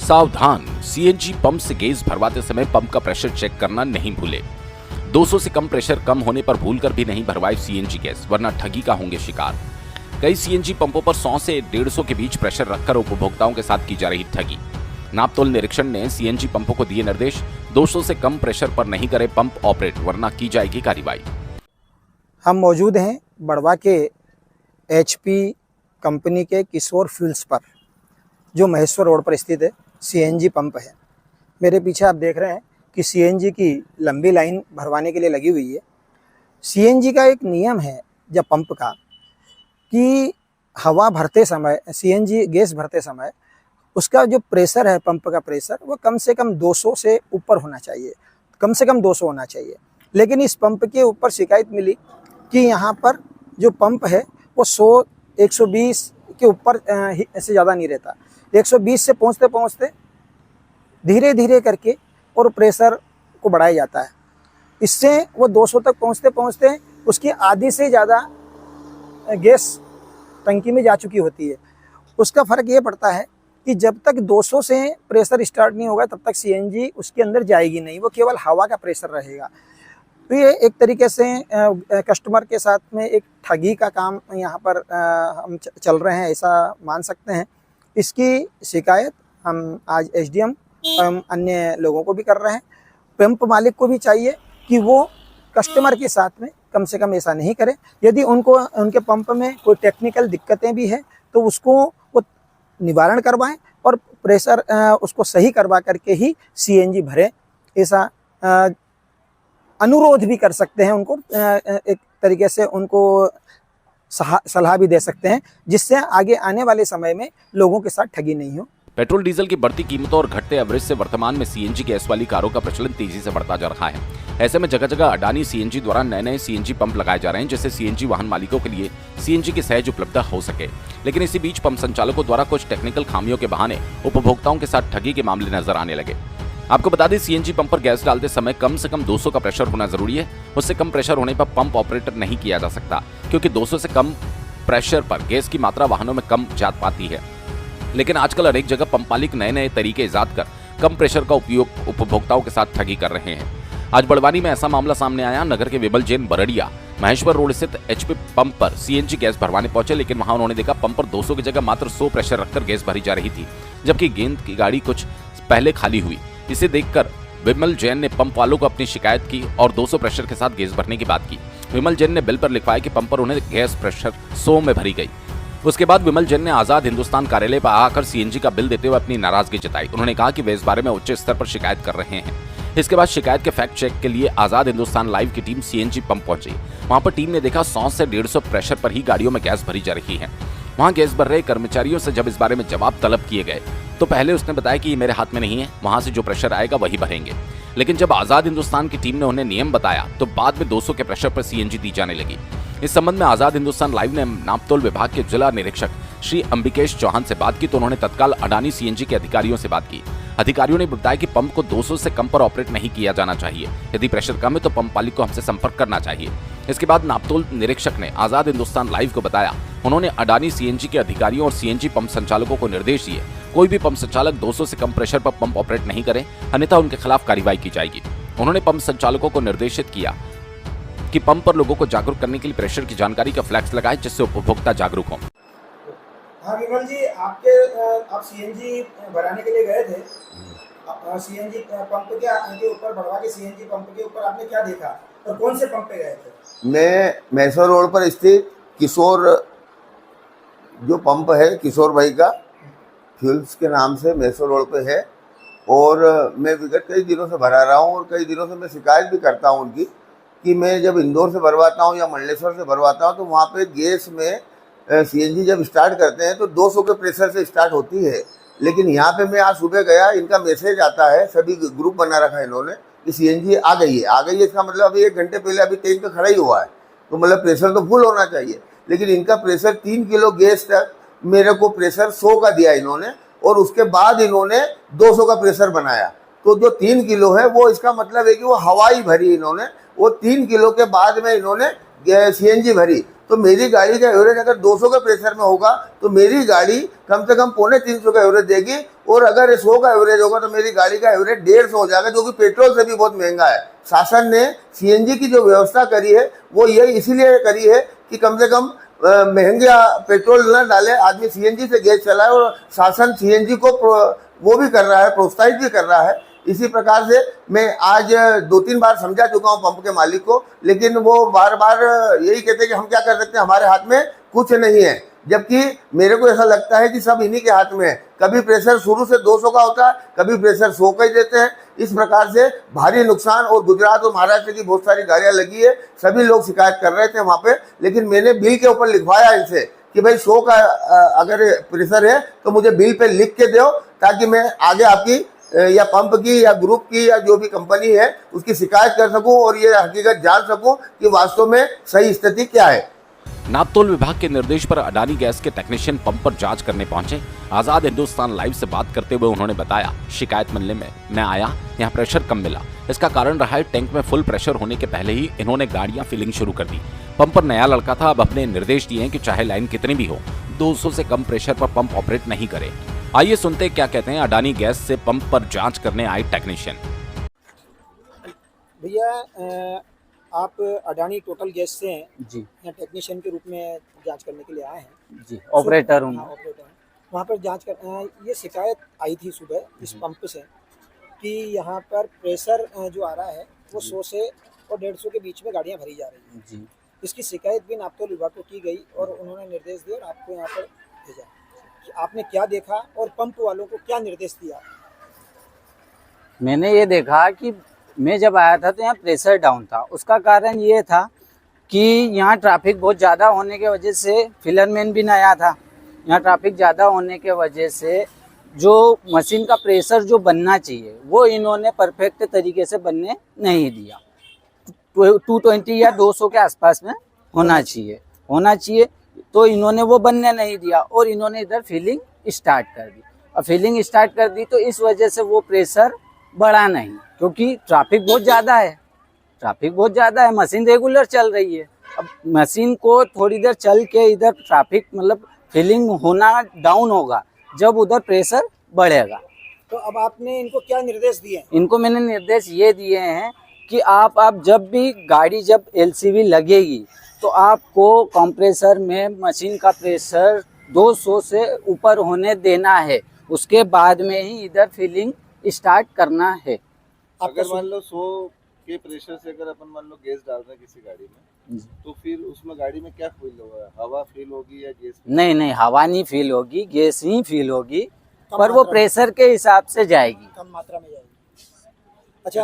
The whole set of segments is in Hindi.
सावधान, सीएनजी पंप से गैस भरवाते समय पंप का प्रेशर चेक करना नहीं भूले। 200 से कम प्रेशर कम होने पर भूलकर भी नहीं भरवाए सीएनजी गैस, वरना ठगी का होंगे शिकार। कई सीएनजी पंपों पर 100 से 150 के बीच प्रेशर रखकर उपभोक्ताओं के साथ की जा रही ठगी। नापतोल निरीक्षण ने सीएनजी पंपों को दिए निर्देश, 200 से कम प्रेशर पर नहीं करे पंप ऑपरेट, वरना की जाएगी कार्रवाई। हम मौजूद हैं बड़वा के एचपी कंपनी के किशोर फ्यूल्स पर, जो महेश्वर रोड पर स्थित है। सीएनजी पंप है। मेरे पीछे आप देख रहे हैं कि सीएनजी की लंबी लाइन भरवाने के लिए लगी हुई है। सीएनजी का एक नियम है जब पंप का, कि हवा भरते समय, सीएनजी गैस भरते समय उसका जो प्रेशर है, पंप का प्रेशर, वो कम से कम 200 से ऊपर होना चाहिए, कम से कम 200 होना चाहिए। लेकिन इस पंप के ऊपर शिकायत मिली कि यहाँ पर जो पंप है वो 100, 120 के ऊपर से ज़्यादा नहीं रहता। 120 से पहुँचते पहुँचते धीरे धीरे करके और प्रेशर को बढ़ाया जाता है। इससे वो 200 तक पहुँचते पहुँचते उसकी आधी से ज़्यादा गैस टंकी में जा चुकी होती है। उसका फ़र्क ये पड़ता है कि जब तक 200 से प्रेशर स्टार्ट नहीं होगा तब तक सीएनजी उसके अंदर जाएगी नहीं, वो केवल हवा का प्रेशर रहेगा। तो ये एक तरीके से कस्टमर के साथ में एक ठगी का काम यहाँ पर हम चल रहे हैं, ऐसा मान सकते हैं। इसकी शिकायत हम आज एसडीएम एवं अन्य लोगों को भी कर रहे हैं। पंप मालिक को भी चाहिए कि वो कस्टमर के साथ में कम से कम ऐसा नहीं करें। यदि उनके पंप में कोई टेक्निकल दिक्कतें भी हैं तो उसको वो निवारण करवाएं और प्रेशर उसको सही करवा करके ही सीएनजी भरें, ऐसा अनुरोध भी कर सकते हैं उनको। एक तरीके से उनको सलाह भी दे सकते हैं, जिससे आगे आने वाले समय में लोगों के साथ ठगी नहीं हो। पेट्रोल डीजल की बढ़ती कीमतों और घटते एवरेज से वर्तमान में सीएनजी गैस वाली कारों का प्रचलन तेजी से बढ़ता जा रहा है। ऐसे में जगह जगह अडानी सीएनजी द्वारा नए नए सीएनजी पंप लगाए जा रहे हैं, जिससे सीएनजी वाहन मालिकों के लिए सीएनजी की सहज उपलब्धता हो सके। लेकिन इसी बीच पंप संचालकों द्वारा कुछ टेक्निकल खामियों के बहाने उपभोक्ताओं के साथ ठगी के मामले नजर आने लगे। आपको बता दें, सीएनजी पंप पर गैस डालते समय कम से कम 200 का प्रेशर होना जरूरी है। उससे कम प्रेशर होने पर पंप ऑपरेटर नहीं किया जा सकता, क्योंकि 200 से कम प्रेशर पर गैस की मात्रा वाहनों में कम जात पाती है। लेकिन आजकल अनेक जगह पंप मालिक नए नए तरीके ईजाद कर कम प्रेशर का उपयोग उपभोक्ताओं के साथ ठगी कर रहे हैं। आज बड़वानी में ऐसा मामला सामने आया। नगर के विमल जैन बरड़िया महेश्वर रोड स्थित एचपी पंप पर सीएनजी गैस भरवाने पहुंचे, लेकिन वहां उन्होंने देखा पंप पर 200 की जगह मात्र 100 प्रेशर रखकर गैस भरी जा रही थी, जबकि गेंद की गाड़ी कुछ पहले खाली हुई। इसे देखकर विमल जैन ने पंप वालों को अपनी शिकायत की और 200 प्रेशर के साथ गैस भरने की बात की। विमल जैन ने बिल पर लिखवाया कि पंप पर उन्हें गैस प्रेशर 100 में भरी गई। उसके बाद विमल जैन ने आजाद हिंदुस्तान कार्यालय पर आकर सीएनजी का बिल देते हुए अपनी नाराजगी जताई। उन्होंने कहा कि वे इस बारे में उच्च स्तर पर शिकायत कर रहे हैं। इसके बाद शिकायत के फैक्ट चेक के लिए आजाद हिंदुस्तान लाइव की टीम सीएनजी पंप पहुंची। वहां पर टीम ने देखा 100 से 150 प्रेशर पर ही गाड़ियों में गैस भरी जा रही है। वहां गैस भर रहे कर्मचारियों से जब इस बारे में जवाब तलब किए गए तो पहले उसने बताया कि ये मेरे हाथ में नहीं है, वहां से जो प्रेशर आएगा वही भरेंगे। लेकिन जब आजाद हिंदुस्तान की टीम ने उन्हें नियम बताया तो बाद में 200 के प्रेशर पर सीएनजी दी जाने लगी। इस संबंध में आजाद हिंदुस्तान लाइव ने नापतोल विभाग के जिला निरीक्षक श्री अंबिकेश चौहान से बात की तो उन्होंने तत्काल अडानी सीएनजी के अधिकारियों से बात की। अधिकारियों ने बताया कि पंप को 200 से कम पर ऑपरेट नहीं किया जाना चाहिए। यदि प्रेशर कम है तो पंप मालिक को हमसे संपर्क करना चाहिए। इसके बाद नापतोल निरीक्षक ने आजाद हिंदुस्तान लाइव को बताया, उन्होंने अडानी सीएनजी के अधिकारियों और सीएनजी पंप संचालकों को निर्देश दिए, कोई भी पंप संचालक 200 से कम प्रेशर पर पंप ऑपरेट नहीं करे, अन्यथा उनके खिलाफ कार्रवाई की जाएगी। उन्होंने पंप संचालकों को निर्देशित किया कि पंप पर लोगों को जागरूक करने के लिए प्रेशर की जानकारी का फ्लैक्स लगाए, जिससे उपभोक्ता जागरूक हों। हाँ विमल जी, आप सीएनजी भराने के लिए गए थे। सीएनजी पंप के ऊपर, बढ़वा के सीएनजी पंप के ऊपर आपने क्या देखा और कौन से पंप पे गए थे? मैं महेश्वर रोड पर स्थित किशोर जो पंप है, किशोर भाई का फ्यूल्स के नाम से महेश्वर रोड पे है, और मैं विगत कई दिनों से भरा रहा हूँ और कई दिनों से मैं शिकायत भी करता हूँ उनकी कि मैं जब इंदौर से भरवाता हूँ या मंडलेश्वर से भरवाता हूँ तो वहाँ पे गैस में सीएनजी जब स्टार्ट करते हैं तो 200 के प्रेशर से स्टार्ट होती है। लेकिन यहाँ पे मैं आज सुबह गया, इनका मैसेज आता है, सभी ग्रुप बना रखा है इन्होंने कि सीएनजी आ गई है। इसका मतलब अभी 1 घंटे पहले अभी टैंक पे खड़ा ही हुआ है, तो मतलब प्रेशर तो फुल होना चाहिए। लेकिन इनका प्रेशर 3 किलो गैस तक मेरे को प्रेशर 100 का दिया इन्होंने, और उसके बाद इन्होंने 200 का प्रेशर बनाया। तो जो 3 किलो है वो, इसका मतलब है कि वो हवाई भरी इन्होंने, वो 3 किलो के बाद में इन्होंने सीएनजी भरी। तो मेरी गाड़ी का एवरेज अगर 200 के प्रेशर में होगा तो मेरी गाड़ी कम से कम 250 का एवरेज देगी, और अगर 100 का एवरेज होगा तो मेरी गाड़ी का एवरेज 150 हो जाएगा, जो कि पेट्रोल से भी बहुत महंगा है। शासन ने सीएनजी की जो व्यवस्था करी है वो ये इसीलिए करी है कि कम से कम महंगा पेट्रोल न डाले, आदमी सीएनजी से गैस चलाए, और शासन सीएनजी को वो भी कर रहा है, प्रोत्साहित भी कर रहा है। इसी प्रकार से मैं आज 2-3 बार समझा चुका हूं पंप के मालिक को, लेकिन वो बार बार यही कहते हैं कि हम क्या कर सकते हैं, हमारे हाथ में कुछ नहीं है। जबकि मेरे को ऐसा लगता है कि सब इन्हीं के हाथ में है। कभी प्रेशर शुरू से 200 का होता है, कभी प्रेशर 100 का ही देते हैं। इस प्रकार से भारी नुकसान, और गुजरात और महाराष्ट्र की बहुत सारी गाड़ियां लगी है, सभी लोग शिकायत कर रहे थे वहां पे, लेकिन मैंने बिल के ऊपर लिखवाया इनसे कि भाई 100 का अगर प्रेशर है तो मुझे बिल पे लिख के दो, ताकि मैं आगे आपकी या पंप की या ग्रुप की या जो भी कंपनी है उसकी शिकायत कर सकूं और ये हकीकत जान सकूं कि वास्तव में सही स्थिति क्या है। नापतोल विभाग के निर्देश पर अडानी गैस के टेक्नीशियन पंप पर जांच करने पहुंचे। आजाद हिंदुस्तान लाइव से बात करते हुए उन्होंने बताया, शिकायत मिलने में मैं आया, यहाँ प्रेशर कम मिला। इसका कारण रहा है टैंक में फुल प्रेशर होने के पहले ही इन्होंने गाड़ियां फिलिंग शुरू कर दी। पंप पर नया लड़का था, अब अपने निर्देश दिए हैं कि चाहे लाइन कितनी भी हो, 200 से कम प्रेशर पर पंप ऑपरेट नहीं करे। आइए सुनते क्या कहते हैं अडानी गैस से पंप पर जांच करने आए टेक्नीशियन। भैया आप अडानी टोटल गैस से हैं जी या टेक्नीशियन के रूप में जांच करने के लिए आए हैं? जी ऑपरेटर हूँ। हाँ, ऑपरेटर हैं। वहाँ पर जांच कर ये शिकायत आई थी सुबह इस पंप से कि यहाँ पर प्रेशर जो आ रहा है वो 100 से और 150 के बीच में गाड़ियाँ भरी जा रही हैं जी इसकी शिकायत भी नापतोल विभाग को की गई और उन्होंने निर्देश दिए और आपको यहाँ पर भेजा। कि आपने क्या देखा और पंप वालों को क्या निर्देश दिया? मैंने ये देखा कि मैं जब आया था तो यहाँ प्रेशर डाउन था। उसका कारण ये था कि यहाँ ट्रैफिक बहुत ज़्यादा होने के वजह से, फिलरमैन भी नया था, यहाँ ट्रैफिक ज़्यादा होने के वजह से जो मशीन का प्रेशर जो बनना चाहिए वो इन्होंने परफेक्ट तरीके से बनने नहीं दिया। 220 या 200 के आसपास में होना चाहिए तो इन्होंने वो बनने नहीं दिया और इन्होंने इधर फिलिंग स्टार्ट कर दी। और फिलिंग स्टार्ट कर दी तो इस वजह से वो प्रेशर बढ़ा नहीं, क्योंकि ट्रैफिक बहुत ज़्यादा है, मशीन रेगुलर चल रही है। अब मशीन को थोड़ी देर चल के इधर ट्रैफिक मतलब फिलिंग होना डाउन होगा जब उधर प्रेशर बढ़ेगा। तो अब आपने इनको क्या निर्देश दिए? इनको मैंने निर्देश ये दिए हैं कि आप जब भी गाड़ी जब एलसीवी लगेगी तो आपको कंप्रेसर में मशीन का प्रेशर 200 से ऊपर होने देना है, उसके बाद में ही इधर फिलिंग स्टार्ट करना है। अगर मान लो 100 के प्रेशर से अगर अपन मान लो गैस डाल रहे हैं किसी गाड़ी में, तो फिर उसमें गाड़ी में क्या फील होगा? हवा फील होगी या गैस? नहीं, हवा नहीं फील होगी, गैस ही फील होगी, पर वो प्रेशर के हिसाब से जाएगी, कम मात्रा में जाएगी। अच्छा,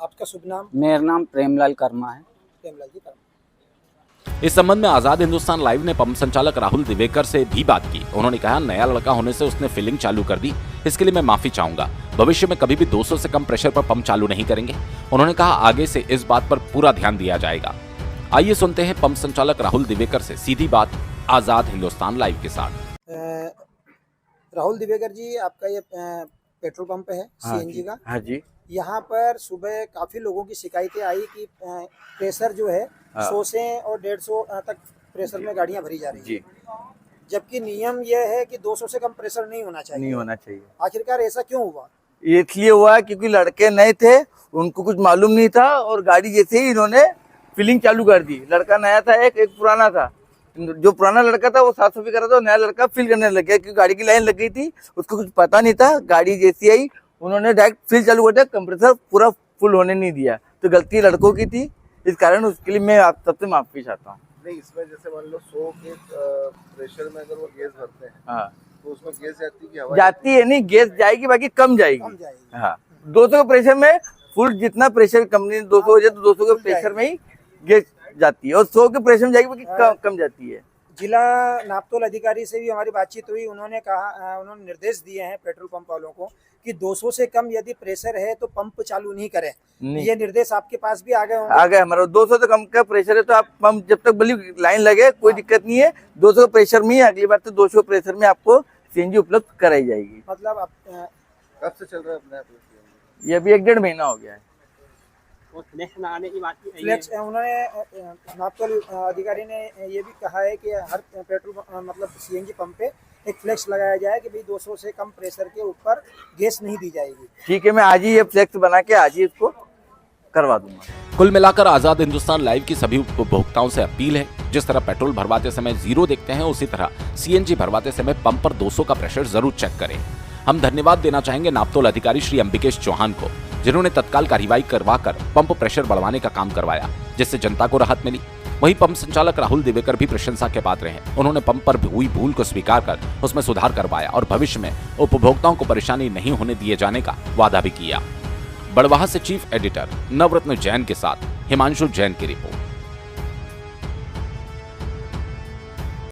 आपका शुभ नाम? मेरा नाम प्रेमलाल कर्मा है। प्रेमलाल जी कर्मा। इस संबंध में आजाद हिंदुस्तान लाइव ने पंप संचालक राहुल दिवेकर से भी बात की। उन्होंने कहा, नया लड़का होने से उसने फिलिंग चालू कर दी, इसके लिए मैं माफी चाहूंगा। भविष्य में कभी भी 200 से कम प्रेशर पर पंप चालू नहीं करेंगे। उन्होंने कहा, आगे से इस बात पर पूरा ध्यान दिया जाएगा। आइए सुनते हैं पंप संचालक राहुल दिवेकर से सीधी बात आजाद हिंदुस्तान लाइव के साथ। राहुल दिवेकर जी, आपका ये पेट्रोल पंप है सीएनजी का? हाँ जी। यहाँ पर सुबह काफी लोगों की शिकायतें आई कि प्रेशर जो है 100 से और 150 तक प्रेशर में गाड़ियाँ भरी जा रही जी, जबकि नियम यह है कि 200 से कम प्रेशर नहीं होना चाहिए। आखिरकार ऐसा क्यों हुआ? ये इसलिए हुआ क्योंकि लड़के नए थे, उनको कुछ मालूम नहीं था और गाड़ी जैसे ही इन्होंने फिलिंग चालू कर दी। लड़का नया था, एक पुराना था। जो पुराना लड़का था वो साफ सफाई कर रहा था, नया लड़का फिल करने लग गया क्योंकि गाड़ी की लाइन लग गई थी, उसको कुछ पता नहीं था। गाड़ी जैसी आई उन्होंने डायरेक्ट फिल चालू कर दिया, कंप्रेसर पूरा फुल होने नहीं दिया। तो गलती लड़कों की थी, इस कारण उसके लिए मैं आप सबसे माफी चाहता हूँ। नहीं, इसमें जैसे मान लो 100 के प्रेशर में अगर वो गैस भरते हैं, हाँ, तो उसमें गैस जाती है कि हवा जाती है? नहीं, गैस जाएगी, बाकी कम जाएगी। हाँ, 200 के प्रेशर में फुल जितना प्रेशर कंपनी 200 हो जाए तो 200 के प्रेशर में ही गैस जाती है और 100 के प्रेशर में जाएगी, बाकी कम जाती है। जिला नापतोल अधिकारी से भी हमारी बातचीत हुई, उन्होंने कहा, उन्होंने निर्देश दिए हैं पेट्रोल पंप वालों को कि 200 से कम यदि प्रेशर है तो पंप चालू नहीं करें। ये निर्देश आपके पास भी आ गए होंगे? आ गए हमारा। 200 से कम का प्रेशर है तो आप पंप जब तक भली लाइन लगे कोई दिक्कत नहीं है, 200 प्रेशर में ही अगली बार तो 200 प्रेशर में आपको सीएनजी उपलब्ध कराई जाएगी। मतलब आप कब से चल रहा है अपने आप? ये अभी 1-1.5 महीना हो गया है। फ्लेक्स उन्होंने नापतोल अधिकारी ने ये भी कहा है कि हर पेट्रोल मतलब सीएनजी पंप पे एक फ्लेक्स लगाया जाए कि भाई 200 से कम प्रेशर के ऊपर गैस नहीं दी जाएगी। ठीक है, मैं आज ही ये फ्लेक्स बना के आज ही इसको करवा दूंगा। कुल मिलाकर आजाद हिंदुस्तान लाइव की सभी उपभोक्ताओं से अपील है, जिस तरह पेट्रोल भरवाते समय 0 देखते हैं, उसी तरह सीएनजी भरवाते समय पंप पर 200 का प्रेशर जरूर चेक करें। हम धन्यवाद देना चाहेंगे नापतोल अधिकारी श्री अंबिकेश चौहान को, जिन्होंने तत्काल कार्रवाई करवाकर पंप प्रेशर बढ़वाने का काम करवाया, जिससे जनता को राहत मिली। वहीं पंप संचालक राहुल दिवेकर भी प्रशंसा के पात्र हैं। उन्होंने पंप पर हुई भूल को स्वीकार कर उसमें सुधार करवाया और भविष्य में उपभोक्ताओं को परेशानी नहीं होने दिए जाने का वादा भी किया। बड़वाह से चीफ एडिटर नवरत्न जैन के साथ हिमांशु जैन की रिपोर्ट।